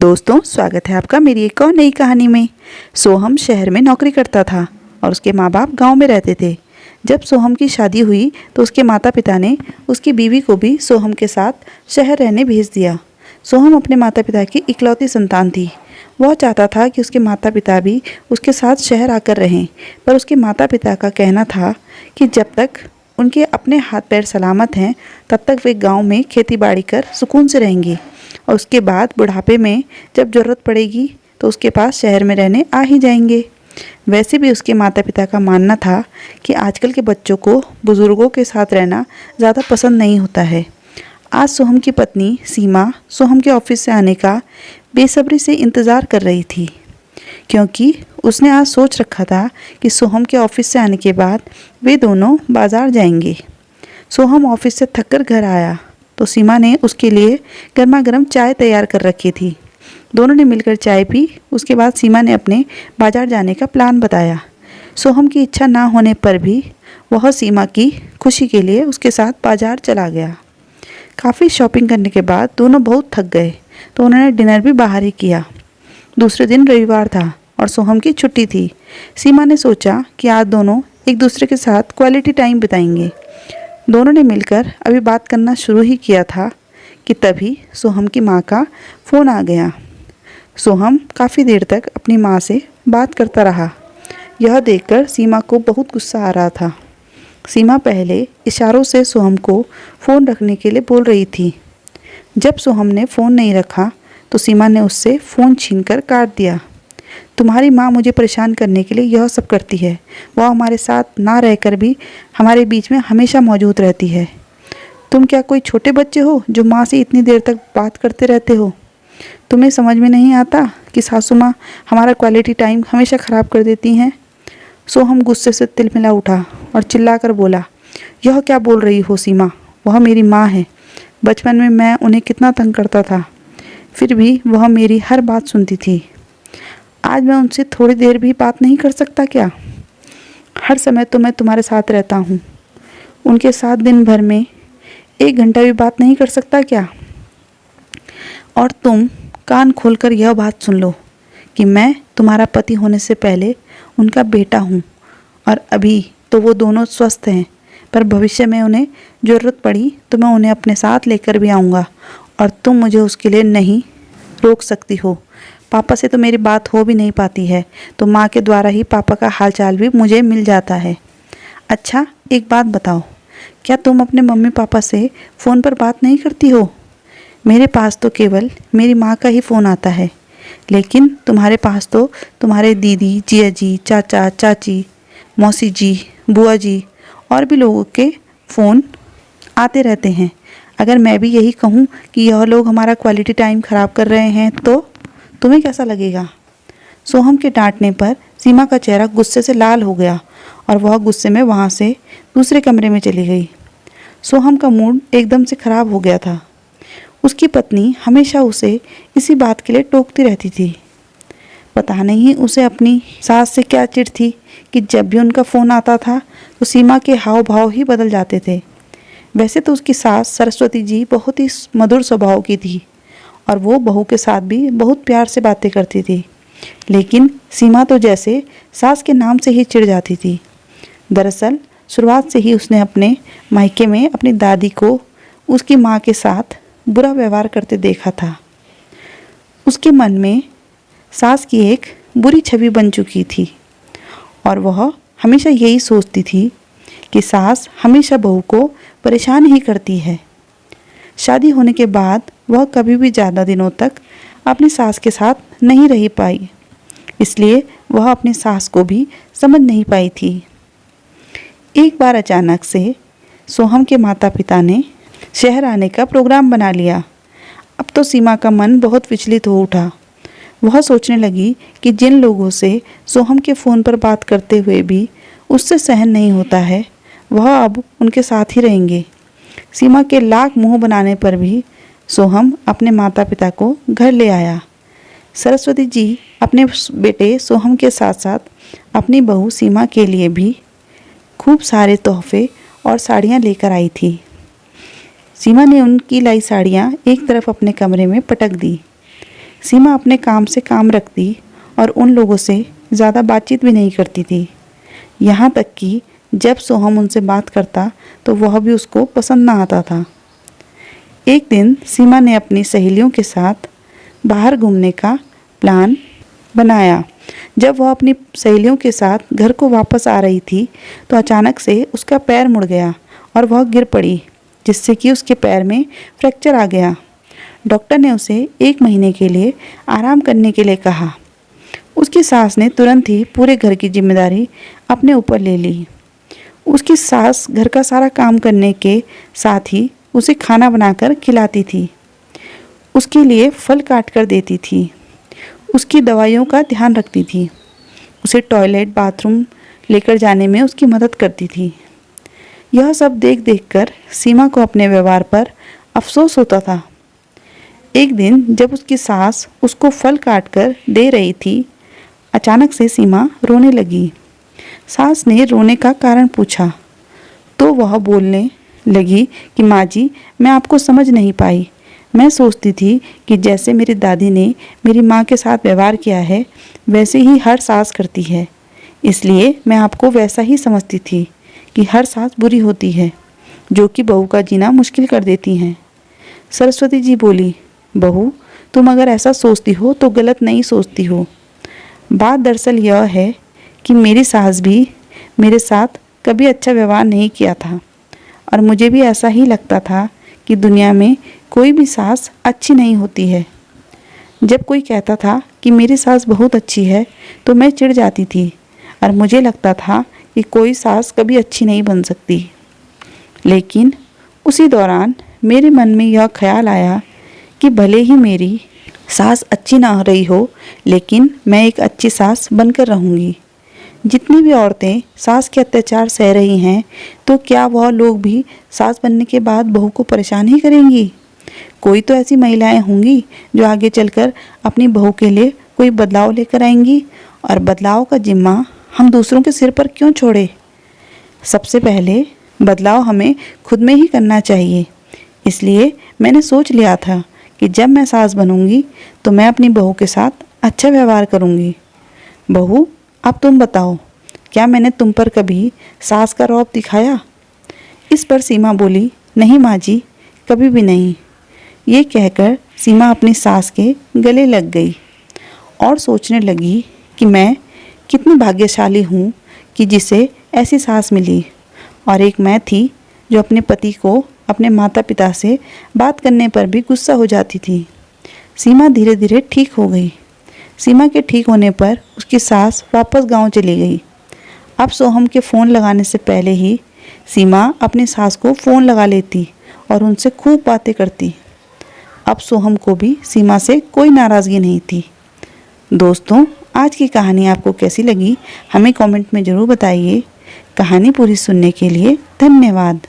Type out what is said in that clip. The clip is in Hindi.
दोस्तों, स्वागत है आपका मेरी एक और नई कहानी में। सोहम शहर में नौकरी करता था और उसके माँ बाप गांव में रहते थे। जब सोहम की शादी हुई तो उसके माता पिता ने उसकी बीवी को भी सोहम के साथ शहर रहने भेज दिया। सोहम अपने माता पिता की इकलौती संतान थी। वह चाहता था कि उसके माता पिता भी उसके साथ शहर आकर रहें, पर उसके माता पिता का कहना था कि जब तक उनके अपने हाथ पैर सलामत हैं तब तक वे गाँव में खेती बाड़ी कर सुकून से रहेंगे और उसके बाद बुढ़ापे में जब ज़रूरत पड़ेगी तो उसके पास शहर में रहने आ ही जाएंगे। वैसे भी उसके माता पिता का मानना था कि आजकल के बच्चों को बुज़ुर्गों के साथ रहना ज़्यादा पसंद नहीं होता है। आज सोहम की पत्नी सीमा सोहम के ऑफिस से आने का बेसब्री से इंतज़ार कर रही थी, क्योंकि उसने आज सोच रखा था कि सोहम के ऑफिस से आने के बाद वे दोनों बाज़ार जाएंगे। सोहम ऑफिस से थककर घर आया तो सीमा ने उसके लिए गर्मा गर्म चाय तैयार कर रखी थी। दोनों ने मिलकर चाय पी। उसके बाद सीमा ने अपने बाजार जाने का प्लान बताया। सोहम की इच्छा ना होने पर भी वह सीमा की खुशी के लिए उसके साथ बाजार चला गया। काफ़ी शॉपिंग करने के बाद दोनों बहुत थक गए तो उन्होंने डिनर भी बाहर ही किया। दूसरे दिन रविवार था और सोहम की छुट्टी थी। सीमा ने सोचा कि आज दोनों एक दूसरे के साथ क्वालिटी टाइम बिताएंगे। दोनों ने मिलकर अभी बात करना शुरू ही किया था कि तभी सोहम की माँ का फ़ोन आ गया। सोहम काफ़ी देर तक अपनी माँ से बात करता रहा। यह देखकर सीमा को बहुत गुस्सा आ रहा था। सीमा पहले इशारों से सोहम को फ़ोन रखने के लिए बोल रही थी। जब सोहम ने फ़ोन नहीं रखा तो सीमा ने उससे फ़ोन छीनकर काट दिया। तुम्हारी माँ मुझे परेशान करने के लिए यह सब करती है। वह हमारे साथ ना रहकर भी हमारे बीच में हमेशा मौजूद रहती है। तुम क्या कोई छोटे बच्चे हो जो माँ से इतनी देर तक बात करते रहते हो? तुम्हें समझ में नहीं आता कि सासू माँ हमारा क्वालिटी टाइम हमेशा ख़राब कर देती हैं? सोहम गुस्से से तिलमिला उठा और चिल्लाकर बोला, यह क्या बोल रही हो सीमा? वह मेरी माँ है। बचपन में मैं उन्हें कितना तंग करता था, फिर भी वह मेरी हर बात सुनती थी। आज मैं उनसे थोड़ी देर भी बात नहीं कर सकता क्या? हर समय तो मैं तुम्हारे साथ रहता हूँ। उनके साथ दिन भर में 1 घंटा भी बात नहीं कर सकता क्या? और तुम कान खोलकर यह बात सुन लो कि मैं तुम्हारा पति होने से पहले उनका बेटा हूँ और अभी तो वो दोनों स्वस्थ हैं, पर भविष्य में उन्हें ज़रूरत पड़ी तो मैं उन्हें अपने साथ लेकर भी आऊँगा और तुम मुझे उसके लिए नहीं रोक सकती हो। पापा से तो मेरी बात हो भी नहीं पाती है, तो माँ के द्वारा ही पापा का हालचाल भी मुझे मिल जाता है। अच्छा, एक बात बताओ, क्या तुम अपने मम्मी पापा से फ़ोन पर बात नहीं करती हो? मेरे पास तो केवल मेरी माँ का ही फ़ोन आता है, लेकिन तुम्हारे पास तो तुम्हारे दीदी, जिया जी, चाचा, चाची, मौसी जी, बुआ जी और भी लोगों के फ़ोन आते रहते हैं। अगर मैं भी यही कहूँ कि यह लोग हमारा क्वालिटी टाइम ख़राब कर रहे हैं तो तुम्हें कैसा लगेगा? सोहम के डांटने पर सीमा का चेहरा गुस्से से लाल हो गया और वह गुस्से में वहाँ से दूसरे कमरे में चली गई। सोहम का मूड एकदम से ख़राब हो गया था। उसकी पत्नी हमेशा उसे इसी बात के लिए टोकती रहती थी। पता नहीं उसे अपनी सास से क्या चिढ़ थी कि जब भी उनका फ़ोन आता था तो सीमा के हाव भाव ही बदल जाते थे। वैसे तो उसकी सास सरस्वती जी बहुत ही मधुर स्वभाव की थी और वो बहू के साथ भी बहुत प्यार से बातें करती थी, लेकिन सीमा तो जैसे सास के नाम से ही चिढ़ जाती थी। दरअसल शुरुआत से ही उसने अपने मायके में अपनी दादी को उसकी माँ के साथ बुरा व्यवहार करते देखा था। उसके मन में सास की एक बुरी छवि बन चुकी थी और वह हमेशा यही सोचती थी कि सास हमेशा बहू को परेशान ही करती है। शादी होने के बाद वह कभी भी ज़्यादा दिनों तक अपनी सास के साथ नहीं रह पाई, इसलिए वह अपनी सास को भी समझ नहीं पाई थी। एक बार अचानक से सोहम के माता पिता ने शहर आने का प्रोग्राम बना लिया। अब तो सीमा का मन बहुत विचलित हो उठा। वह सोचने लगी कि जिन लोगों से सोहम के फ़ोन पर बात करते हुए भी उससे सहन नहीं होता है, वह अब उनके साथ ही रहेंगे। सीमा के लाख मुंह बनाने पर भी सोहम अपने माता पिता को घर ले आया। सरस्वती जी अपने बेटे सोहम के साथ साथ अपनी बहू सीमा के लिए भी खूब सारे तोहफे और साड़ियाँ लेकर आई थी। सीमा ने उनकी लाई साड़ियाँ एक तरफ अपने कमरे में पटक दी। सीमा अपने काम से काम रखती और उन लोगों से ज़्यादा बातचीत भी नहीं करती थी। यहाँ तक कि जब सोहम उनसे बात करता तो वह भी उसको पसंद ना आता था। एक दिन सीमा ने अपनी सहेलियों के साथ बाहर घूमने का प्लान बनाया। जब वह अपनी सहेलियों के साथ घर को वापस आ रही थी तो अचानक से उसका पैर मुड़ गया और वह गिर पड़ी, जिससे कि उसके पैर में फ्रैक्चर आ गया। डॉक्टर ने उसे 1 महीने के लिए आराम करने के लिए कहा। उसकी सास ने तुरंत ही पूरे घर की जिम्मेदारी अपने ऊपर ले ली। उसकी सास घर का सारा काम करने के साथ ही उसे खाना बनाकर खिलाती थी, उसके लिए फल काट कर देती थी, उसकी दवाइयों का ध्यान रखती थी, उसे टॉयलेट बाथरूम लेकर जाने में उसकी मदद करती थी। यह सब देख देखकर सीमा को अपने व्यवहार पर अफसोस होता था। एक दिन जब उसकी सास उसको फल काट कर दे रही थी, अचानक से सीमा रोने लगी। सास ने रोने का कारण पूछा तो वह बोलने लगी कि माँ जी, मैं आपको समझ नहीं पाई। मैं सोचती थी कि जैसे मेरी दादी ने मेरी माँ के साथ व्यवहार किया है वैसे ही हर सास करती है, इसलिए मैं आपको वैसा ही समझती थी कि हर सास बुरी होती है जो कि बहू का जीना मुश्किल कर देती हैं। सरस्वती जी बोली, बहू तुम अगर ऐसा सोचती हो तो गलत नहीं सोचती हो। बात दरअसल यह है कि मेरी सास भी मेरे साथ कभी अच्छा व्यवहार नहीं किया था और मुझे भी ऐसा ही लगता था कि दुनिया में कोई भी सास अच्छी नहीं होती है। जब कोई कहता था कि मेरी सास बहुत अच्छी है तो मैं चिढ़ जाती थी और मुझे लगता था कि कोई सास कभी अच्छी नहीं बन सकती। लेकिन उसी दौरान मेरे मन में यह ख्याल आया कि भले ही मेरी सास अच्छी ना रही हो, लेकिन मैं एक अच्छी सास बनकर रहूँगी। जितनी भी औरतें सास के अत्याचार सह रही हैं, तो क्या वह लोग भी सास बनने के बाद बहू को परेशान ही करेंगी? कोई तो ऐसी महिलाएं होंगी जो आगे चलकर अपनी बहू के लिए कोई बदलाव लेकर आएंगी, और बदलाव का जिम्मा हम दूसरों के सिर पर क्यों छोड़े? सबसे पहले बदलाव हमें खुद में ही करना चाहिए। इसलिए मैंने सोच लिया था कि जब मैं सास बनूंगी तो मैं अपनी बहू के साथ अच्छा व्यवहार करूंगी। बहू, अब तुम बताओ, क्या मैंने तुम पर कभी सास का रौब दिखाया? इस पर सीमा बोली, नहीं माँ जी, कभी भी नहीं। ये कहकर सीमा अपनी सास के गले लग गई और सोचने लगी कि मैं कितनी भाग्यशाली हूँ कि जिसे ऐसी सास मिली, और एक मैं थी जो अपने पति को अपने माता पिता से बात करने पर भी गुस्सा हो जाती थी। सीमा धीरे धीरे ठीक हो गई। सीमा के ठीक होने पर उसकी सास वापस गांव चली गई। अब सोहम के फ़ोन लगाने से पहले ही सीमा अपनी सास को फ़ोन लगा लेती और उनसे खूब बातें करती। अब सोहम को भी सीमा से कोई नाराज़गी नहीं थी। दोस्तों, आज की कहानी आपको कैसी लगी हमें कमेंट में ज़रूर बताइए। कहानी पूरी सुनने के लिए धन्यवाद।